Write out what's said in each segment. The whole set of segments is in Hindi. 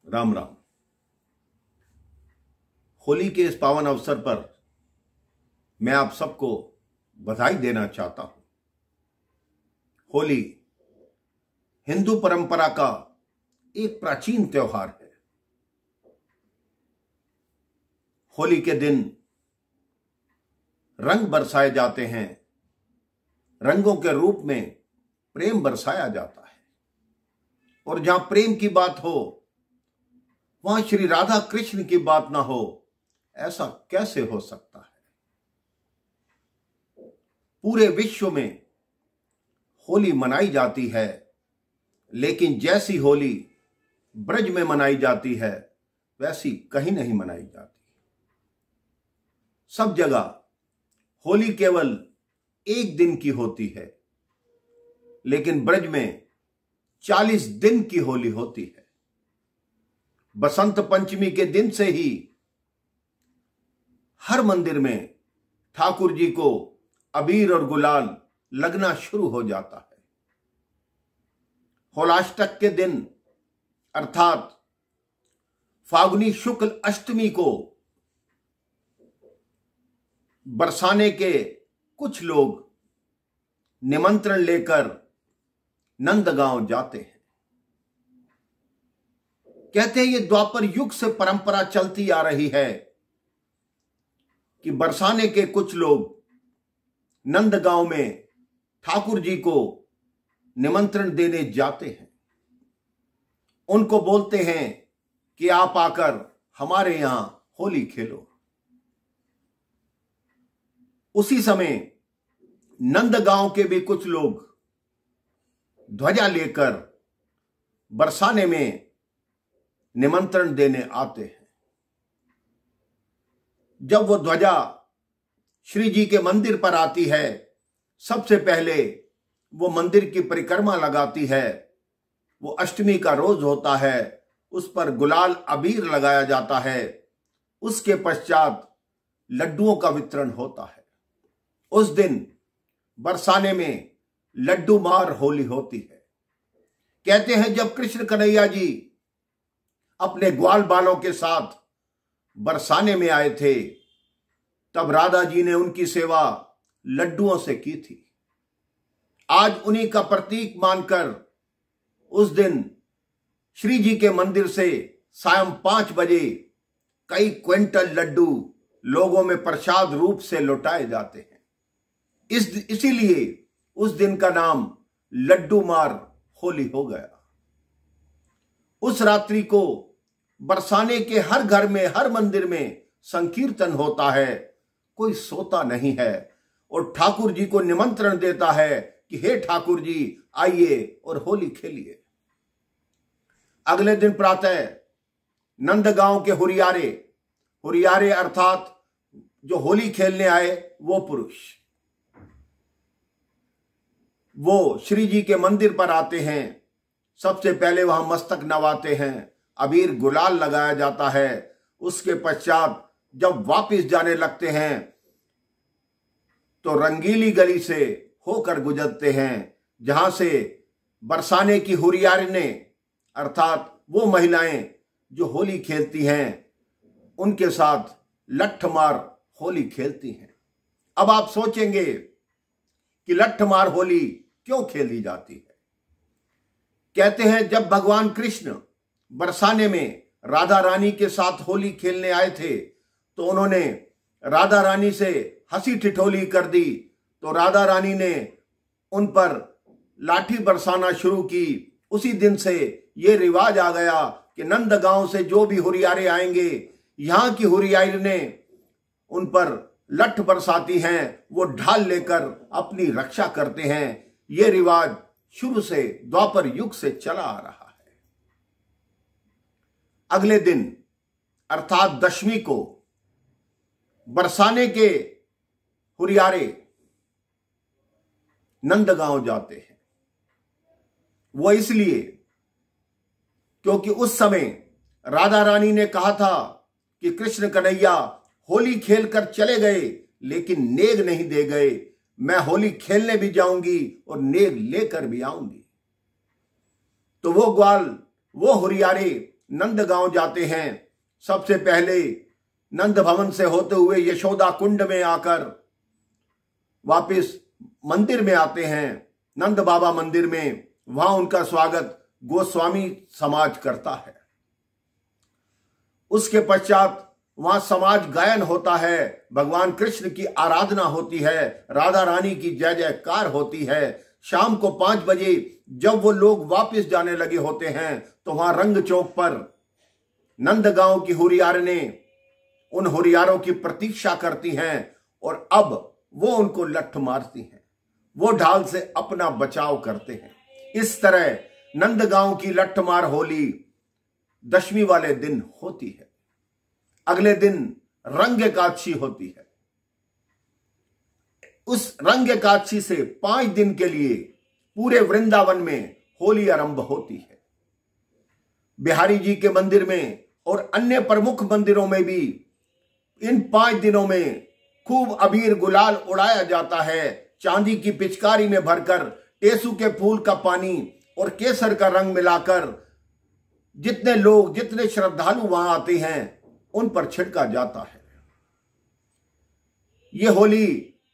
राम राम। होली के इस पावन अवसर पर मैं आप सबको बधाई देना चाहता हूं। होली हिंदू परंपरा का एक प्राचीन त्योहार है। होली के दिन रंग बरसाए जाते हैं, रंगों के रूप में प्रेम बरसाया जाता है। और जहां प्रेम की बात हो वहां श्री राधा कृष्ण की बात ना हो, ऐसा कैसे हो सकता है। पूरे विश्व में होली मनाई जाती है, लेकिन जैसी होली ब्रज में मनाई जाती है वैसी कहीं नहीं मनाई जाती। सब जगह होली केवल एक दिन की होती है, लेकिन ब्रज में 40 दिन की होली होती है। बसंत पंचमी के दिन से ही हर मंदिर में ठाकुर जी को अबीर और गुलाल लगना शुरू हो जाता है। होलाष्टक के दिन अर्थात फागुनी शुक्ल अष्टमी को बरसाने के कुछ लोग निमंत्रण लेकर नंदगांव जाते हैं। कहते हैं ये द्वापर युग से परंपरा चलती आ रही है कि बरसाने के कुछ लोग नंदगांव में ठाकुर जी को निमंत्रण देने जाते हैं। उनको बोलते हैं कि आप आकर हमारे यहां होली खेलो। उसी समय नंदगांव के भी कुछ लोग ध्वजा लेकर बरसाने में निमंत्रण देने आते हैं। जब वो ध्वजा श्री जी के मंदिर पर आती है, सबसे पहले वो मंदिर की परिक्रमा लगाती है। वो अष्टमी का रोज होता है, उस पर गुलाल अबीर लगाया जाता है। उसके पश्चात लड्डुओं का वितरण होता है। उस दिन बरसाने में लड्डू मार होली होती है। कहते हैं जब कृष्ण कन्हैया जी अपने ग्वाल बालों के साथ बरसाने में आए थे, तब राधा जी ने उनकी सेवा लड्डुओं से की थी। आज उन्हीं का प्रतीक मानकर उस दिन श्री जी के मंदिर से सायं 5 बजे कई क्विंटल लड्डू लोगों में प्रसाद रूप से लौटाए जाते हैं। इसीलिए उस दिन का नाम लड्डू मार होली हो गया। उस रात्रि को बरसाने के हर घर में, हर मंदिर में संकीर्तन होता है। कोई सोता नहीं है और ठाकुर जी को निमंत्रण देता है कि हे ठाकुर जी आइए और होली खेलिए। अगले दिन प्रातः नंदगांव के हुरियारे अर्थात जो होली खेलने आए वो पुरुष, वो श्री जी के मंदिर पर आते हैं। सबसे पहले वहां मस्तक नवाते हैं, अबीर गुलाल लगाया जाता है। उसके पश्चात जब वापस जाने लगते हैं तो रंगीली गली से होकर गुजरते हैं, जहां से बरसाने की हुरियारिने अर्थात वो महिलाएं जो होली खेलती हैं उनके साथ लठमार होली खेलती हैं। अब आप सोचेंगे कि लठमार होली क्यों खेली जाती है। कहते हैं जब भगवान कृष्ण बरसाने में राधा रानी के साथ होली खेलने आए थे तो उन्होंने राधा रानी से हंसी ठिठोली कर दी, तो राधा रानी ने उन पर लाठी बरसाना शुरू की। उसी दिन से यह रिवाज आ गया कि नंदगांव से जो भी हुरियारे आएंगे, यहां की हुरियारी ने उन पर लठ बरसाती हैं, वो ढाल लेकर अपनी रक्षा करते हैं। यह रिवाज शुरू से द्वापर युग से चला आ रहा है। अगले दिन अर्थात दशमी को बरसाने के हुरियारे नंदगांव जाते हैं। वो इसलिए क्योंकि उस समय राधा रानी ने कहा था कि कृष्ण कन्हैया होली खेलकर चले गए लेकिन नेग नहीं दे गए। मैं होली खेलने भी जाऊंगी और नेग लेकर भी आऊंगी। तो वो ग्वाल, वो हुरियारे नंदगांव जाते हैं। सबसे पहले नंद भवन से होते हुए यशोदा कुंड में आकर वापस मंदिर में आते हैं, नंद बाबा मंदिर में। वहां उनका स्वागत गोस्वामी समाज करता है। उसके पश्चात वहां समाज गायन होता है, भगवान कृष्ण की आराधना होती है, राधा रानी की जय जयकार होती है। शाम को 5 बजे जब वो लोग वापस जाने लगे होते हैं तो वहां रंग चौक पर नंदगांव की हुरियारने उन हुरियारों की प्रतीक्षा करती हैं और अब वो उनको लठ मारती हैं, वो ढाल से अपना बचाव करते हैं। इस तरह नंदगांव की लठमार होली दशमी वाले दिन होती है। अगले दिन रंग एकादशी होती है। उस रंग एकादशी से 5 दिन के लिए पूरे वृंदावन में होली आरंभ होती है। बिहारी जी के मंदिर में और अन्य प्रमुख मंदिरों में भी इन 5 दिनों में खूब अबीर गुलाल उड़ाया जाता है। चांदी की पिचकारी में भरकर टेसू के फूल का पानी और केसर का रंग मिलाकर जितने लोग, जितने श्रद्धालु वहां आते हैं उन पर छिड़का जाता है। यह होली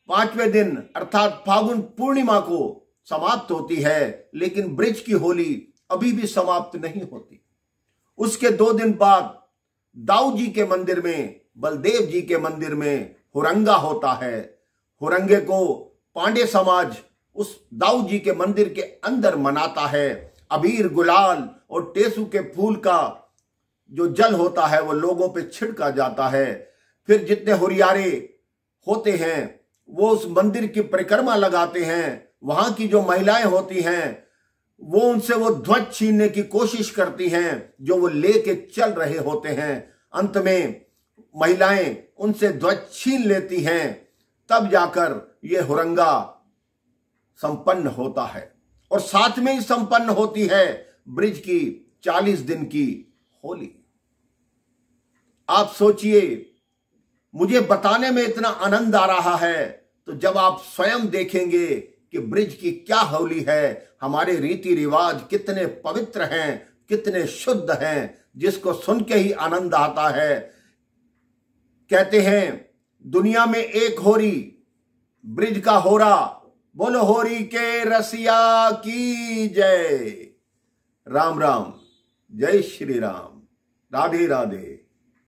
5वें दिन अर्थात फागुन पूर्णिमा को समाप्त होती है, लेकिन ब्रिज की होली अभी भी समाप्त नहीं होती। उसके 2 दिन बाद दाऊ जी के मंदिर में, बलदेव जी के मंदिर में हुरंगा होता है। हुरंगे को पांडे समाज उस दाऊ जी के मंदिर के अंदर मनाता है। अबीर गुलाल और टेसू के फूल का जो जल होता है वो लोगों पे छिड़का जाता है। फिर जितने हुरियारे होते हैं वो उस मंदिर की परिक्रमा लगाते हैं। वहां की जो महिलाएं होती हैं वो उनसे वो ध्वज छीनने की कोशिश करती हैं जो वो लेके चल रहे होते हैं। अंत में महिलाएं उनसे ध्वज छीन लेती हैं, तब जाकर ये हुरंगा संपन्न होता है। और साथ में ही संपन्न होती है ब्रिज की 40 दिन की होली। आप सोचिए, मुझे बताने में इतना आनंद आ रहा है तो जब आप स्वयं देखेंगे कि ब्रिज की क्या होली है, हमारे रीति रिवाज कितने पवित्र हैं, कितने शुद्ध हैं, जिसको सुन के ही आनंद आता है। कहते हैं दुनिया में एक होरी, ब्रिज का होरा। बोलो होरी के रसिया की जय। राम राम, जय श्री राम, राधे राधे।